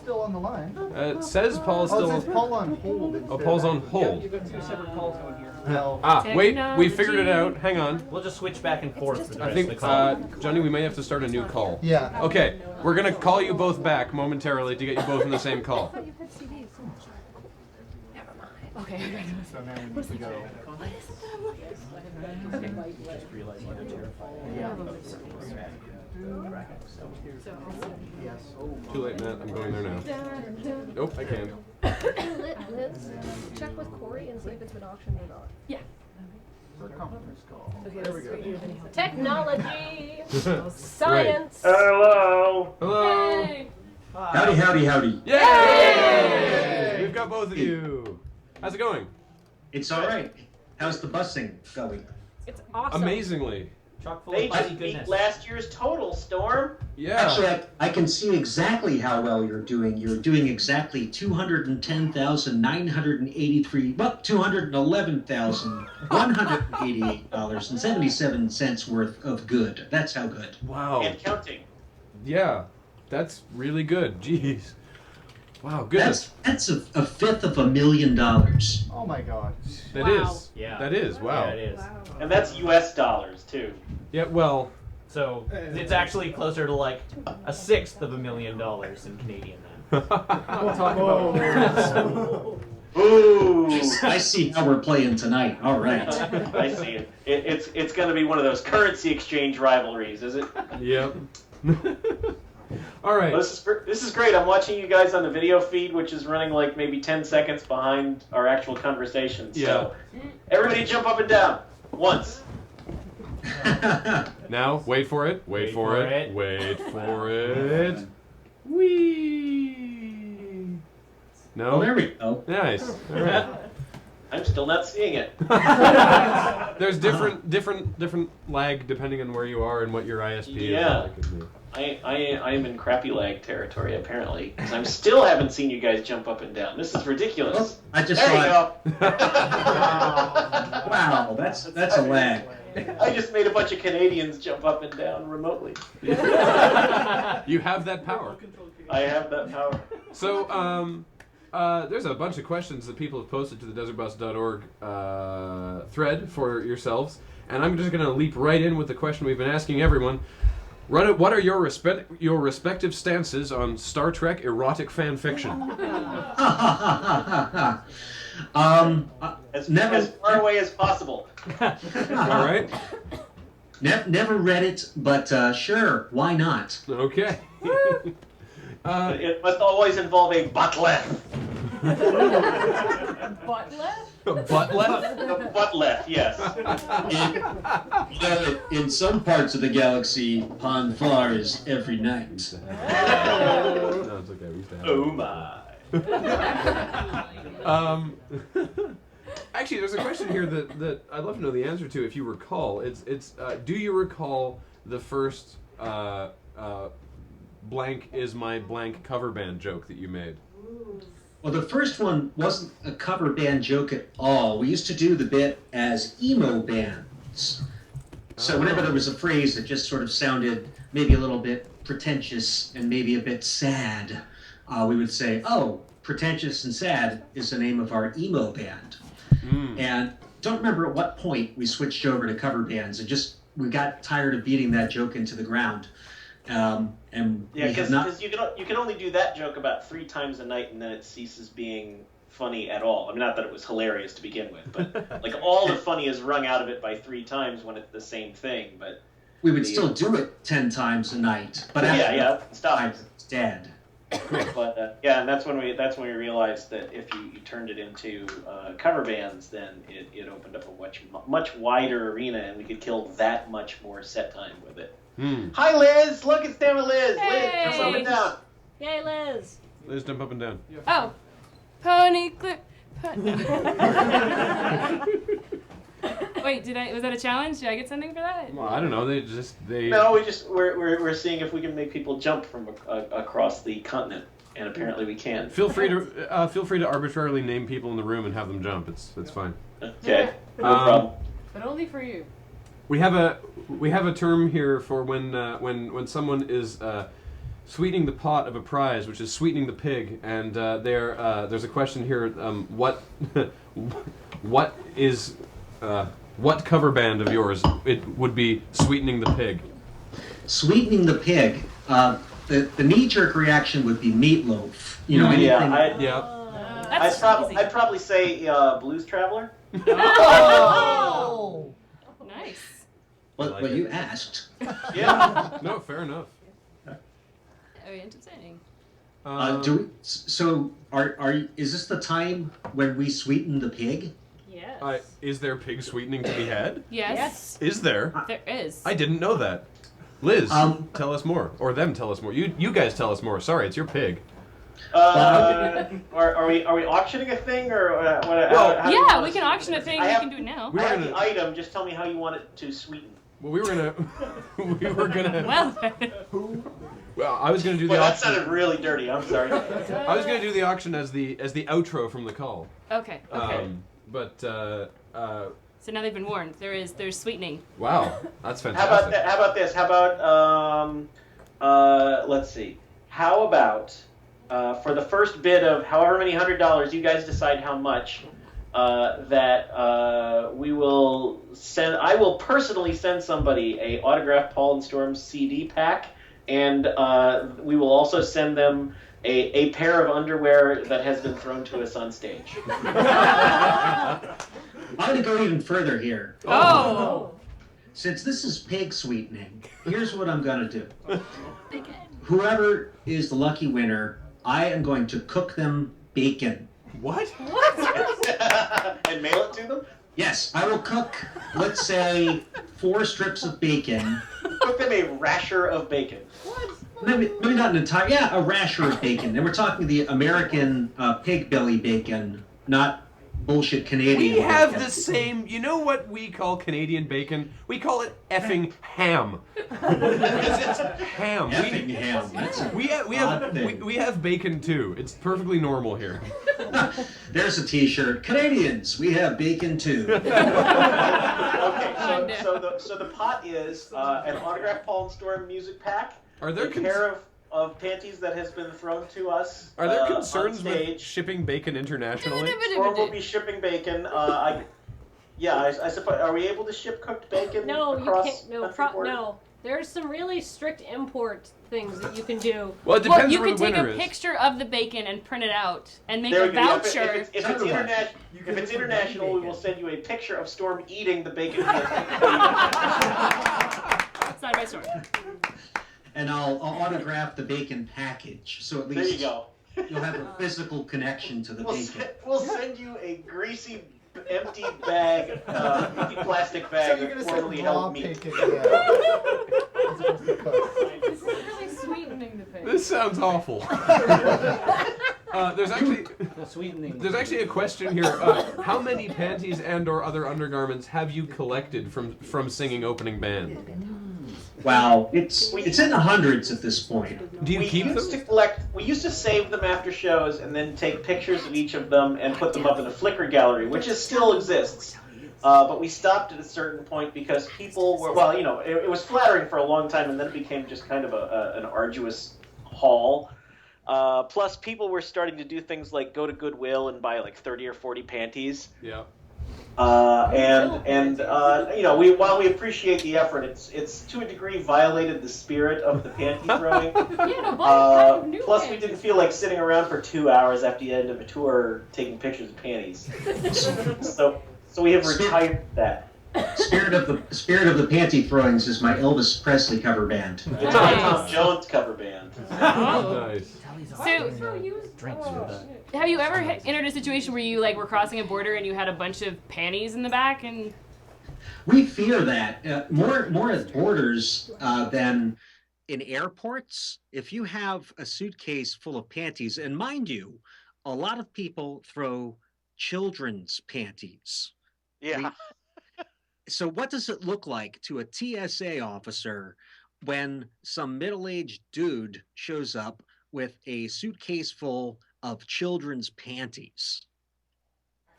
still on the line. It says Paul is still. Oh, it says Paul on hold. Oh, Paul's on hold. You've got two separate calls going here. No. Wait, we figured it out. Hang on. We'll just switch back and forth for the I rest think, of the call. Johnny, we may have to start a new call. Yeah. Okay, we're gonna call you both back momentarily to get you both in the same call. You had CDs. Never mind. Okay. So now we need to go. Just realizing they're terrified. Yeah. Yes. Too late, Matt. I'm going there now. Nope, I can't. Liz, check with Corey and see if it's been auctioned or not. Yeah. For conference call. Okay, There we go. Technology! Science! Hello. Hello. Hey. Howdy, howdy, howdy. Yay! We've got both of you. How's it going? It's all right. How's the busing going? It's awesome. Amazingly. Chock full They of just fuzzy beat goodness. last year's total, Storm. Yeah. Actually, I can see exactly how well you're doing. You're doing exactly $210,983, well, $211,188.77 worth of good. That's how good. Wow. And counting. Yeah. That's really good. Jeez. Wow, goodness. That's a fifth of $1 million. Oh my god. That Wow. is. Yeah. That is. Wow. Yeah, it is. Wow. And that's US dollars, too. Yeah, well, So it's actually closer to like a sixth of $1 million in Canadian then. We'll talk about Ooh. I see how we're playing tonight. All right. I see it. It's going to be one of those currency exchange rivalries, is it? Yep. All right. Well, this is great. I'm watching you guys on the video feed, which is running like maybe 10 seconds behind our actual conversation. So everybody jump up and down once. Now, wait for it. Wait for it. Wait for it. Whee! No? Well, there we go. Nice. All right. I'm still not seeing it. There's different lag depending on where you are and what your ISP Yeah. is. I am in crappy lag territory, apparently, because I still haven't seen you guys jump up and down. This is ridiculous. I just There you saw go. Wow, that's a lag. I just made a bunch of Canadians jump up and down remotely. You have that power. I have that power. So, there's a bunch of questions that people have posted to the desertbus.org thread for yourselves, and I'm just going to leap right in with the question we've been asking everyone. What are your respective stances on Star Trek erotic fan fiction? As Never- far away as possible. All right. Never read it, but sure, why not? Okay. It must always involve a buttleth. Buttleth? Buttleth? The buttleth, yes. In some parts of the galaxy, Pon farr is every night. No, it's okay. We used to have Oh my. Actually, there's a question here that I'd love to know the answer to if you recall. It's do you recall the first blank is my blank cover band joke that you made? Well, the first one wasn't a cover band joke at all. We used to do the bit as emo bands. So whenever there was a phrase that just sort of sounded maybe a little bit pretentious and maybe a bit sad, we would say, oh, Pretentious and Sad is the name of our emo band. And don't remember at what point we switched over to cover bands. We got tired of beating that joke into the ground. And Yeah, we have because you can only do that joke about 3 times a night, and then it ceases being funny at all. I mean, not that it was hilarious to begin with, but like all the funny is wrung out of it by 3 times when it's the same thing. But we would still do it 10 times a night. But after stop. times it's dead. But and that's when we realized that if you turned it into cover bands, then it opened up a much wider arena, and we could kill that much more set time with it. Hi, Liz! Look, it's Damn Liz! Hey! Liz, jump up and down! Yay, Liz! Liz, jump up and down. Oh. Pony clip. Wait, was that a challenge? Did I get something for that? Well, I don't know. They. No, we're seeing if we can make people jump from across the continent, and apparently we can. Feel free to arbitrarily name people in the room and have them jump. It's fine. Okay, no problem. But only for you. We have a term here for when someone is sweetening the pot of a prize, which is sweetening the pig, and there's a question here. What what is what cover band of yours it would be sweetening the pig? Sweetening the pig. The knee-jerk reaction would be meatloaf. You know, anything. Yeah. I'd probably say Blues Traveler. Oh! Nice. Well, you asked. Yeah. No, fair enough. Very entertaining. Is this the time when we sweeten the pig? Yes. Is there pig sweetening to be had? Yes. Is there? There is. I didn't know that. Liz, tell us more, or them tell us more. You guys tell us more. Sorry, it's your pig. Are we auctioning a thing or what? How do you Yeah, want we to can sweeten auction a this? thing. I We have- can do it now. I have the item. Just tell me how you want it to sweeten. Well, we were gonna. Well, Well, I was gonna do the Well, that auction. sounded really dirty. I'm sorry. I was gonna do the auction as the outro from the call. okay. But So now they've been warned. There's sweetening. wow, that's How fantastic. about that? How about this? How about let's see. How about for the first bid of however many $100, you guys decide how much that we will send. I will personally send somebody a autographed Paul and Storm CD pack, and we will also send them a pair of underwear that has been thrown to us on stage. I'm going to go even further here. Oh! Since this is pig sweetening, here's what I'm going to do. Whoever is the lucky winner, I am going to cook them bacon. What? And mail it to them? Yes, I will cook, let's say, 4 strips of bacon. Cook them a rasher of bacon. Maybe not an entire, a rasher of bacon. And we're talking the American pig belly bacon, not bullshit Canadian We bacon. have the same. You know what we call Canadian bacon? We call it effing ham. Because it's ham. Effing ham. That's a odd thing. We have bacon too. It's perfectly normal here. There's a T-shirt. Canadians, we have bacon too. Okay, so the pot is an autographed Paul and Storm music pack, Are there a pair of panties that has been thrown to us. Are there on concerns with stage. shipping bacon internationally? Storm will be shipping bacon. I suppose. Are we able to ship cooked bacon No, you across can't. No, country borders? no. There's some really strict import things that you can do. Well, it depends you where can the take winner a is. picture of the bacon and print it out and make There a we go. Yeah, voucher. If it's international, we will send you a picture of Storm eating the bacon. Side by side. And I'll autograph the bacon package, so at There you least go. you'll have a physical connection to the bacon. We'll send you a greasy, empty bag, empty plastic So bag you're of gonna say formerly raw held meat. bacon? Yeah. This is really sweetening the pig. This sounds awful. There's actually The sweetening. There's actually a question here. How many panties and/or other undergarments have you collected from singing opening band? Wow, it's in the hundreds at this point. Do you We keep used them? to collect. We used to save them after shows and then take pictures of each of them and put them up in a Flickr gallery, which still exists. But we stopped at a certain point because people were, well, it was flattering for a long time, and then it became just kind of an arduous haul. Plus, people were starting to do things like go to Goodwill and buy like 30 or 40 panties. Yeah. While we appreciate the effort, it's to a degree violated the spirit of the panty throwing. Yeah, no, buy kind of new Plus, we panties. didn't feel like sitting around for 2 hours after the end of a tour taking pictures of panties. So we have retired that. Spirit of the Panty Throwings is my Elvis Presley cover band. It's my Tom Jones cover band. Nice. So, have you ever entered a situation where you were crossing a border and you had a bunch of panties in the back and? We fear that more at borders than in airports. If you have a suitcase full of panties, and mind you, a lot of people throw children's panties. Yeah. So what does it look like to a TSA officer when some middle-aged dude shows up with a suitcase full of children's panties?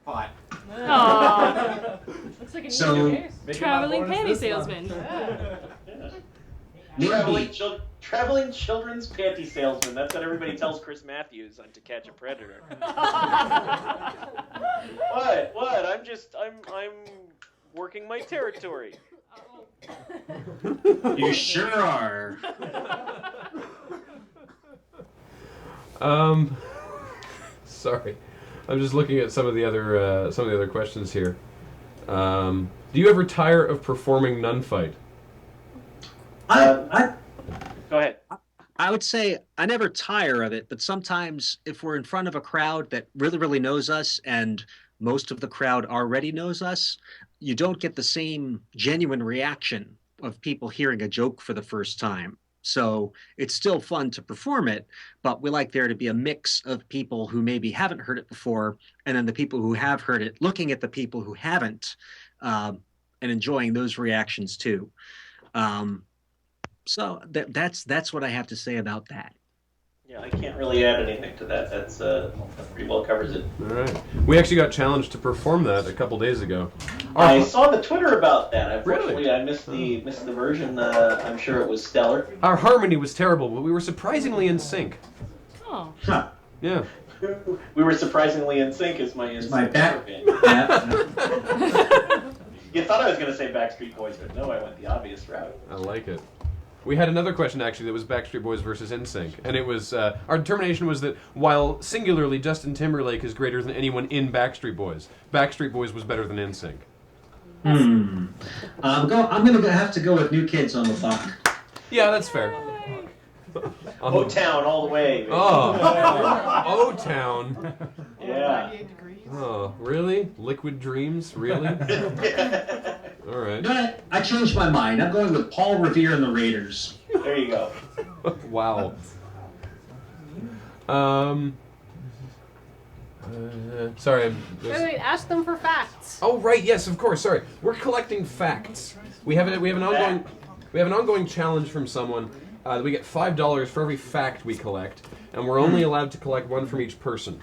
Fine. Aww. Looks like an So- easy case. Traveling panty salesman. Maybe Traveling children's panty salesman. That's what everybody tells Chris Matthews on To Catch a Predator. What? I'm working my territory. You sure are. Sorry, I'm just looking at some of the other questions here. Do you ever tire of performing nun fight? I Go ahead. I would say I never tire of it, but sometimes if we're in front of a crowd that really, really knows us and most of the crowd already knows us, you don't get the same genuine reaction of people hearing a joke for the first time. So it's still fun to perform it, but we like there to be a mix of people who maybe haven't heard it before, and then the people who have heard it looking at the people who haven't, and enjoying those reactions too. So that's what I have to say about that. Yeah, I can't really add anything to that. That pretty well covers it. All right. We actually got challenged to perform that a couple days ago. I saw the Twitter about that. Unfortunately, Really? I missed the version. I'm sure it was stellar. Our harmony was terrible, but we were surprisingly in sync. Oh. Huh. Yeah. We were surprisingly in sync. Is my My back. opinion. Yeah. You thought I was going to say Backstreet Boys, but no, I went the obvious route. I like it. We had another question actually that was Backstreet Boys versus NSYNC, and it was our determination was that while singularly Justin Timberlake is greater than anyone in Backstreet Boys was better than NSYNC. I'm going to have to go with New Kids on the Block. Yeah, that's fair. O-Town all the way. Baby. Oh, O-Town. Yeah. Oh, really? Liquid Dreams? Really? All right. No, I changed my mind. I'm going with Paul Revere and the Raiders. There you go. Wow. Sorry. Wait, ask them for facts. Oh right, yes, of course. Sorry, we're collecting facts. We have an ongoing challenge from someone. We get $5 for every fact we collect, and we're only allowed to collect one from each person.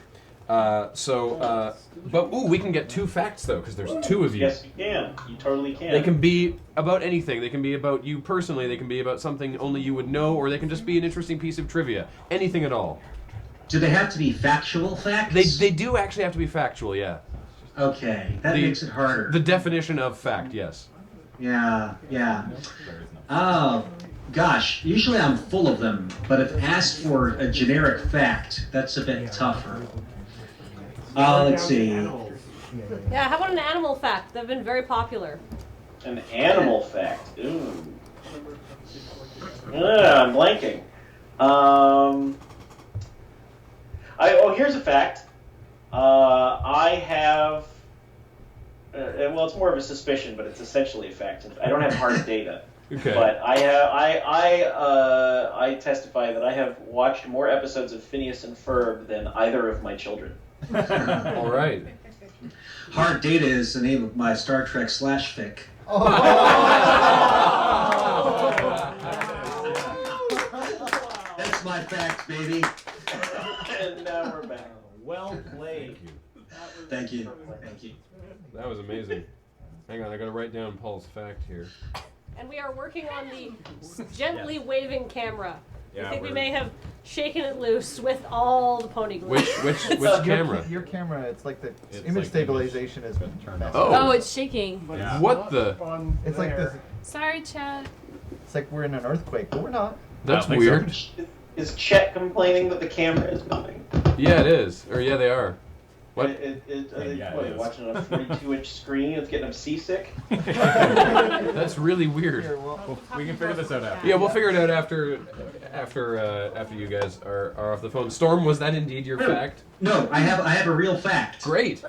But we can get 2 facts though, because there's 2 of you. Yes, you can. You totally can. They can be about anything. They can be about you personally. They can be about something only you would know, or they can just be an interesting piece of trivia. Anything at all. Do they have to be factual facts? They do actually have to be factual, yeah. Okay, that makes it harder. The definition of fact, yes. Yeah. Oh, gosh. Usually I'm full of them, but if asked for a generic fact, that's a bit tougher. Let's see. Yeah, how about an animal fact? They've been very popular. An animal fact. Ooh. I'm blanking. Here's a fact. I have. Well, it's more of a suspicion, but it's essentially a fact. I don't have hard data. Okay. But I testify that I have watched more episodes of Phineas and Ferb than either of my children. All right. Hard Data is the name of my Star Trek /fic. That's my fact, baby. And now we're back. Well played. Thank you. That was amazing. Hang on, I gotta write down Paul's fact here. And we are working on the gently waving camera. I think we may have shaken it loose with all the pony glue. Which camera? Your camera, it's like the It's image like stabilization is turned off. Oh. Oh, it's shaking. Yeah. What the? It's like this. Sorry, Chad. It's like we're in an earthquake, but we're not. That's I don't weird. think Is Chet complaining that the camera is moving? Yeah, it is. Or yeah, they are. What? Watching on a 42-inch screen? It's getting them seasick? That's really weird. We can figure this out after. Yeah, we'll figure it out after you guys are off the phone. Storm, was that indeed your fact? No, I have a real fact. Great.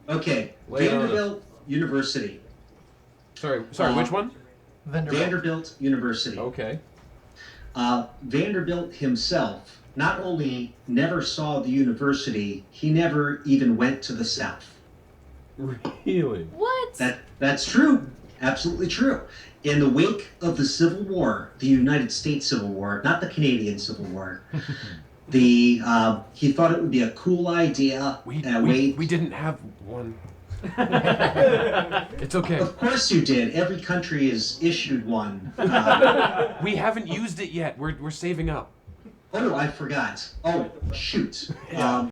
Okay, Lay it on us. Vanderbilt University. Sorry, which one? Vanderbilt University. Okay. Vanderbilt himself not only never saw the university, he never even went to the South. Really? What? That's true. Absolutely true. In the wake of the Civil War, the United States Civil War, not the Canadian Civil War, he thought it would be a cool idea. We and a way. didn't have one. It's okay. Of course you did. Every country has issued one. We haven't used it yet. We're saving up. Oh, I forgot. Oh, shoot. Yeah.